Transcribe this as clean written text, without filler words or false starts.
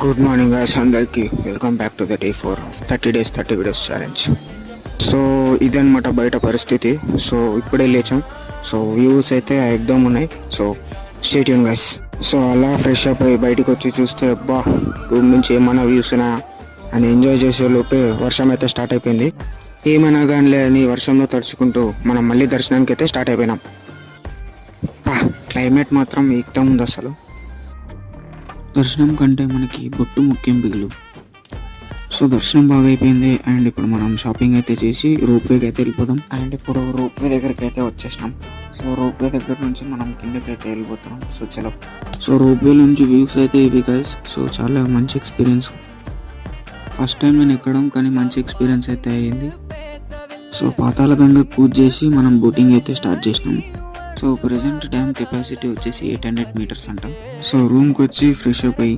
Good morning guys అందరికి welcome back to the day 4 30 days 30 videos challenge. So ఇదన్నమాట బయట పరిస్థితి. సో ఇప్పుడే లేచాం. సో వ్యూస్ అయితే ఎగ్దమ్ ఉన్నాయి. So stay tune guys. So అలా ఫ్రెష్ అప్ అయ్యి బయటకు వచ్చి చూస్తే అబ్బా రూమ్ నుంచి ఏమన్నా వ్యూస్ అని ఎంజాయ్ చేసే లోపే వర్షం అయితే స్టార్ట్ అయిపోయింది. ఏమైనా కానీ అని వర్షంలో తడుచుకుంటూ మనం మళ్ళీ దర్శనానికి అయితే స్టార్ట్ అయిపోయినాం. క్లైమేట్ మాత్రం ఎగ్దమ్ ఉంది అసలు. దర్శనం కంటే మనకి బొట్టు ముఖ్యం బిగులు. సో దర్శనం బాగా అయిపోయింది. అండ్ ఇప్పుడు మనం షాపింగ్ అయితే చేసి రోప్వేకి అయితే వెళ్ళిపోదాం. అండ్ ఇప్పుడు రోప్వే దగ్గరికి అయితే వచ్చేసినాం. సో రోప్వే దగ్గర నుంచి మనం కిందకి అయితే వెళ్ళిపోతున్నాం. సో చలో. సో రోప్వే నుంచి వ్యూస్ అయితే ఇవి గైస్. సో చాలా మంచి ఎక్స్పీరియన్స్. ఫస్ట్ టైం నేను ఎక్కడం కానీ మంచి ఎక్స్పీరియన్స్ అయితే అయ్యింది. సో పాతాళ గంగ పూజ చేసి మనం బోటింగ్ అయితే స్టార్ట్ చేసినాం. సో ప్రెజెంట్ డ్యామ్ కెపాసిటీ వచ్చేసి 800 meters అంట. సో రూమ్కి వచ్చి ఫ్రెష్ అప్ అయ్యి